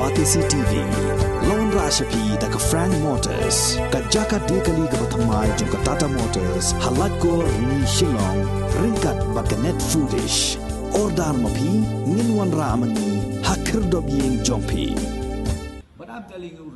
Batisi TV, Lone Rashapi da ka Frank Motors, ka Jaka Dekali ka Bathamai jong ka Tata Motors, Halat ko ni Shillong, ringkat ba ka Net Foodish, Ordar Mapi, Ninwan Ramani, Hakir Dobiyeng Jongpi.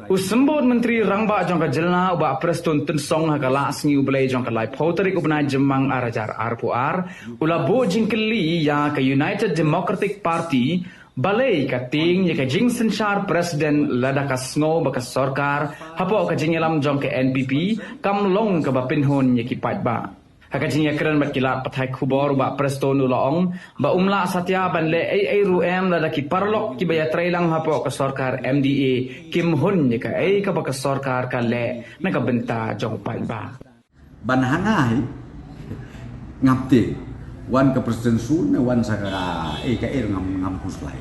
Usembut Menteri Rangba jong ka jelna uba prestun tensong ha kala sngi ublay jong ka lai potrik ubna jemang arajar arpuar ula bo jingkeli ya ka United Democratic Party balai ka ting ya ka jing sensyar presiden lada ka sngo ba ka sarkar hapo ka jingelam jong ka NPP kam long ka ba pinhon ya ki pat ba haka jing ya keren bat kila pathai khubor ba prestun ulaong ba umla satya ban le ai ruem lada ki parlok ki ba ya trailang hapo ka sarkar MDA kim hun ya ka ai ka ba ka sarkar ka le na ka benta jong pat ba ban hangai ngapti wan ka presiden sul ne wan saka ka ngam kuslai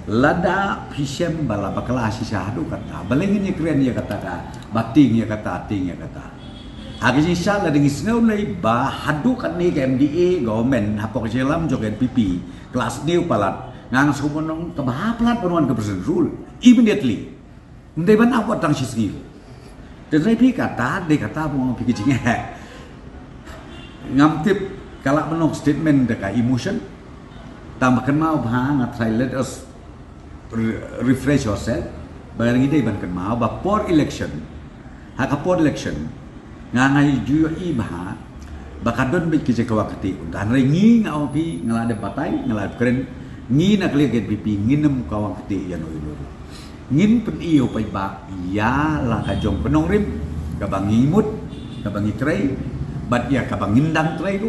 lada pisem bala bakala sisa hadu kata balengin ya keren ya kata bating ya kata ting ya kata agak sisa la dengis ngau nei ba hadu kan ni ka MDA government hapok jelam jog NPP kelas new palat ngang sumonong ka bahaplat penuan ka presiden sul immediately ndai ban apa tang sisgil dan pi kata de kata mo pi kijing ngamtip kalau menong statement dekat emotion tambahkan mau banget try let us refresh yourself barang ini ban kan mau ba for election haka for election ngangai juyo iba bakadon bi kije kawakati dan rengi ngau pi ngelade batai ngelade keren ngi nak lihat NPP nginem kawakati ya no iluru ngin pen iyo pai ba ya la ka jong penong rim ka bangimut ka bangi tray bat ya ka bangindang tray lu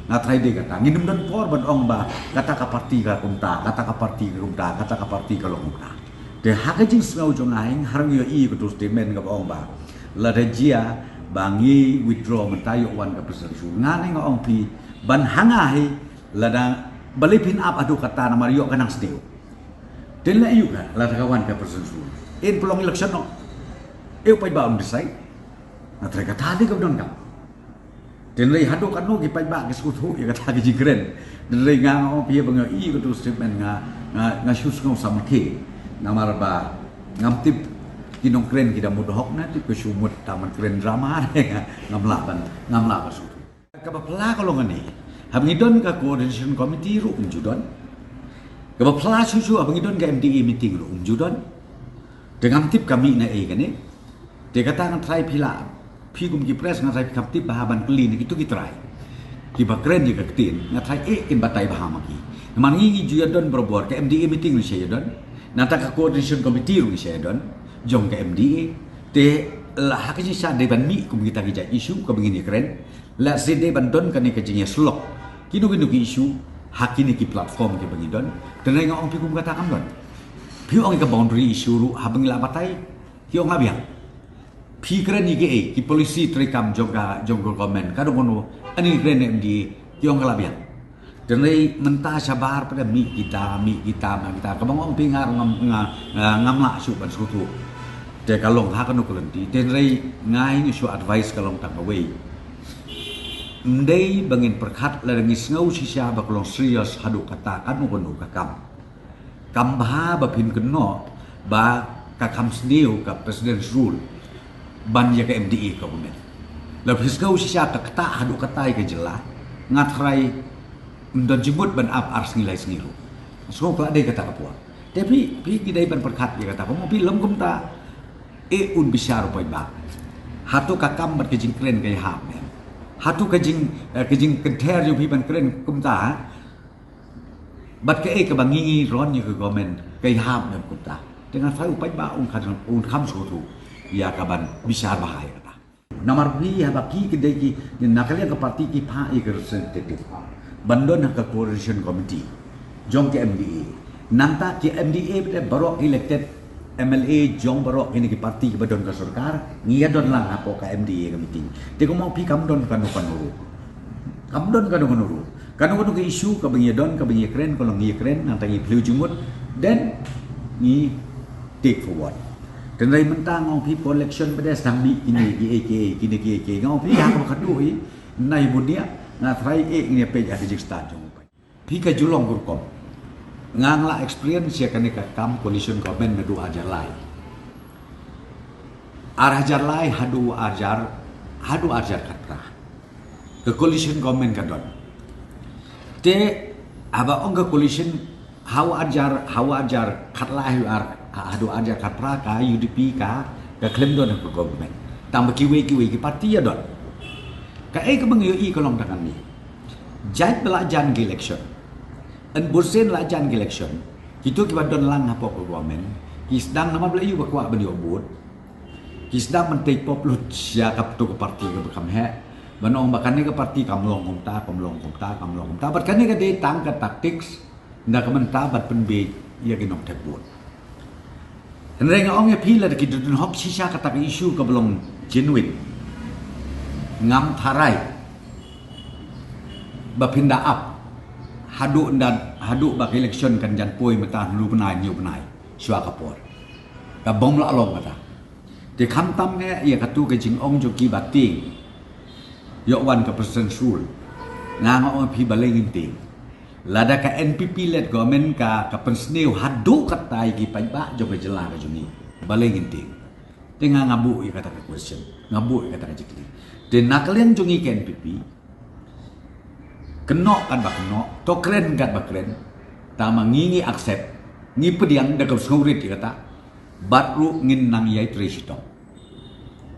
na try de kata nginum dan por ban ong ba kata ka parti ka kumta kata ka parti ka kumta kata ka parti ka kumta de hakajing ngau jong aing harang yo i ko statement ka ong ba la rejia bangi withdraw mentayo wan ka presiden ngane ngong pi ban hangahi lada balipin up adu kata na mario kanang stiu den la yu ka la ka wan ka presiden in pelong election no eu pai ba decide na try ka tadi ka don ka den lay hadu kan no gi pai ba ke skutu ya kata gi jigren den lay nga o pi bang i ko to statement nga shus ngau samke namar ba ngamtip kinong keren kita mudohok na ti kusumut taman keren drama ngamla basu kabapla kalau ngani habngidon ka coordination committee ru unjudon kabapla susu habngidon ka MDA meeting ru unjudon dengan tip kami na kani de kata ngan try pila pigum ki press ngan try kam tip bahaban klin itu ki try ki bakren di kaktin ngan try kin batai bahamaki mangi juyadon berbor ka MDA meeting ru syadon nata ka coordination committee ru syadon jong ke MDA te lah hakji sa de ban mi kum kita kija isu ka begini keren la se de ban don kan ke jinya slok kinu ki isu hakini ki platform ke bagi don dan nga ong pi kum kata kam don pi ong ke boundary isu ru habeng la batai ki ong abiang pi keren ni ki polisi trekam jong komen ka ngono ani keren MDA ki ong labiang dan mentah sabar pada mi kita kabang ong pi ngamla su ban suku de kalong ha kanu kelenti den rei ngai ni su advice kalong tang away ndai bangin perkhat la ngis ngau sisa ba kalong serius hadu kata kan ngono ka kam ba pin keno ba ka kam sniu ka president's rule ban ya ka MDA government la phis ngau sisa ka kata hadu kata ke jela ngatrai ndon jibut ban ap ars ngilai sniru so kala de kata kapua tapi pi kidai ban perkhat ya kata mo pi lem kumta un bisyar pai ba hatu kakam ber kejing kren kai hap hatu kejing kenter ju pi ban kren kumta bat ke ka bangi ron như ke government kai hap ne kumta dengan fai upai ba un kham so tu ya ka ban bisyar bahai kata nomor bi ha baki ke dei ki nakalian ke parti ki pha i representative bandon ka coordination committee jong ke MDA nanta ke MDA baru elected MLA jong barok ini ki parti ki badon ka sarkar ngia don lang apo ka MDA ka meeting te ko mau pi kam don kanu ki isu ka bengi don ka bengi kren ko ngi kren nang tangi plu jumut then ni take forward dan rai mentang ngau pi election pada sambi ini ki ngau pi ha ka kadui nai budia na try ni pe ja ki start jong pi ka julong kurkom Ngangla experience ya kan kam coalition government nadu ajar lai. Ajar lai hadu ajar katra. Ke coalition government kadon. Te aba ongga coalition hawa ajar katlai hadu ajar katra ka UDP ka klaim don ke government. Tambah kiwi ki parti ya don. Ka ke bangyo I kolong tangan ni. Jait belajan ke election. An bursen lajan ke election. Itu kibat don lang hapok ke government. Kisdang nama belayu bakwa bani obud. Kisdang mentek poplut sia kap tu ke parti ke bekam he. Banong bakan ni ke parti kamlong komta. Bat kan ni ke datang ke taktik ndak kementa bat penbe ia ginom tekbut. Henry ong ya pila de kidun hok sisa kata isu ke belum genuine. Ngam tharai. Bapinda up. Hadu bak election kan jan poi mata lu penai nyu penai syua kapor ka bom la long kata de kham tam ne ia katu ke jing ong joki bating yo wan ka president sul ngang ong pi baleng inting lada ka NPP led government ka pensneu hadu katai gi pai ba jo ke jela ka juni baleng inting te ngabu ia kata ka question ngabu ia kata ka jikli de nakalian jungi ke NPP kenok kan bak kenok, tokren kan bak kren, tama ngingi accept, ngi pediang dekap sengurit kata, batru ngin nang yai tresitong.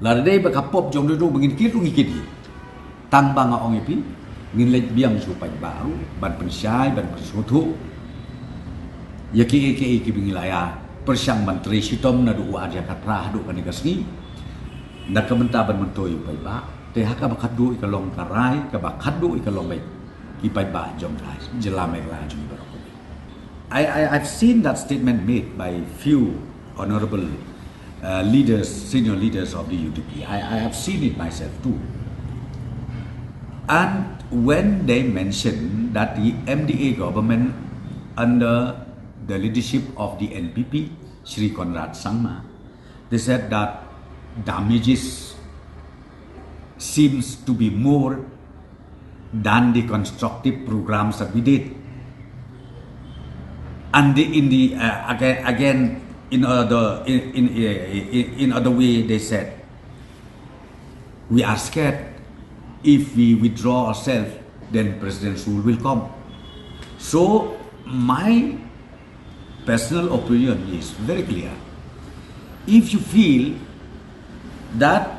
Lalu deh bakapop jom dulu begin kitu ngikidi, tanpa ngaong ipi, ngin lej biang supaya baru, ban pensyai, ban pensutu, ya ki bingilaya, persyang ban tresitong nadu aja katra hadu kan ikasni, nak kementa ban mentoy upay ba, teh haka bakadu ikalong karai, kabakadu ikalong baik. I've seen that statement made by few honorable senior leaders of the UDP. I have seen it myself too. And when they mentioned that the MDA government under the leadership of the NPP, Shri Conrad Sangma, they said that damages seems to be more than the constructive programs that we did. And in other way they said, we are scared if we withdraw ourselves, then President Sul will come. So my personal opinion is very clear. If you feel that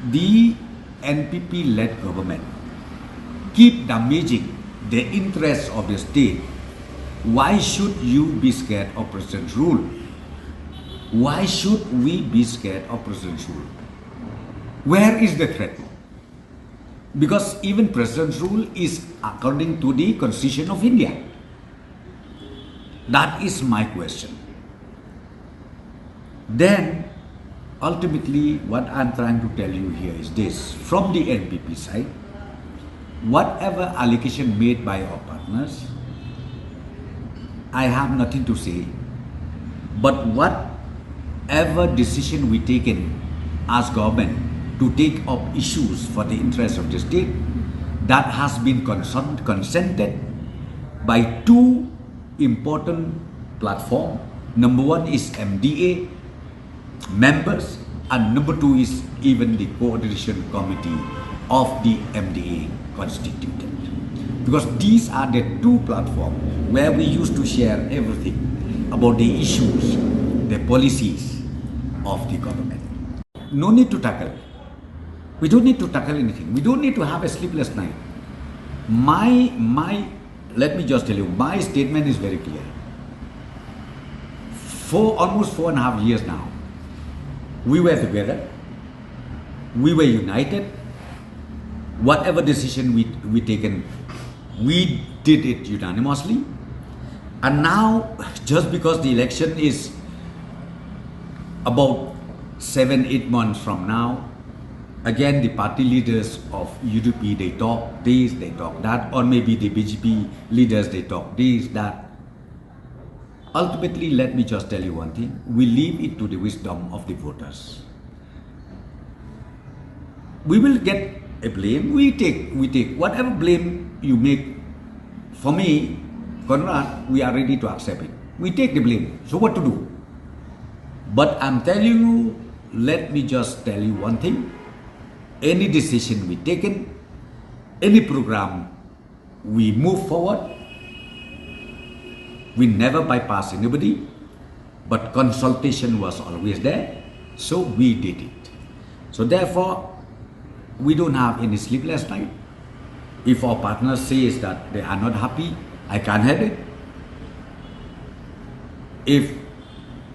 the NPP-led government keep damaging the interests of the state, why should you be scared of President's rule? Why should we be scared of President's rule? Where is the threat? Because even President's rule is according to the Constitution of India. That is my question. Then, ultimately, what I'm trying to tell you here is this. From the NPP side, whatever allegation made by our partners, I have nothing to say. But whatever decision we taken as government to take up issues for the interest of the state, that has been consented by two important platforms. Number one is MDA members, and number two is even the coordination committee of the MDA constituted. Because these are the two platforms where we used to share everything about the issues, the policies of the government. No need to tackle. We don't need to tackle anything. We don't need to have a sleepless night. Let me just tell you, my statement is very clear. For almost 4.5 years now, we were together, we were united. Whatever decision we taken, we did it unanimously. And now, just because the election is about 7-8 months from now, again the party leaders of UDP, they talk this, they talk that, or maybe the BJP leaders, they talk this, that. Ultimately, let me just tell you one thing. We leave it to the wisdom of the voters. We will get a blame. We take whatever blame you make. For me, Conrad, we are ready to accept it. We take the blame. So what to do? But I'm telling you, let me just tell you one thing. Any decision we taken, any program we move forward, we never bypass anybody, but consultation was always there, so we did it. So therefore, we don't have any sleepless night. If our partner says that they are not happy, I can't have it. If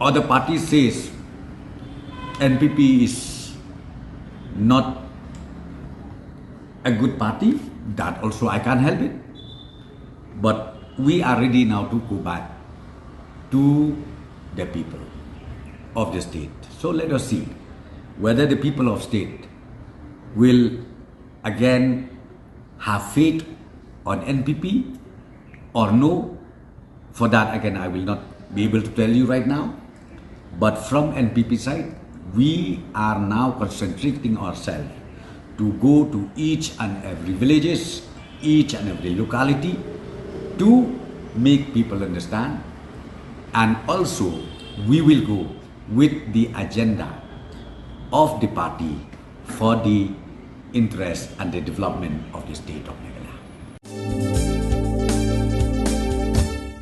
other party says NPP is not a good party, that also I can't help it. But we are ready now to go back to the people of the state. So let us see whether the people of state will again have faith on NPP or no. For that again I will not be able to tell you right now. But from NPP side, we are now concentrating ourselves to go to each and every villages, each and every locality to make people understand, and also we will go with the agenda of the party for the interest and the development of the state of Nepal.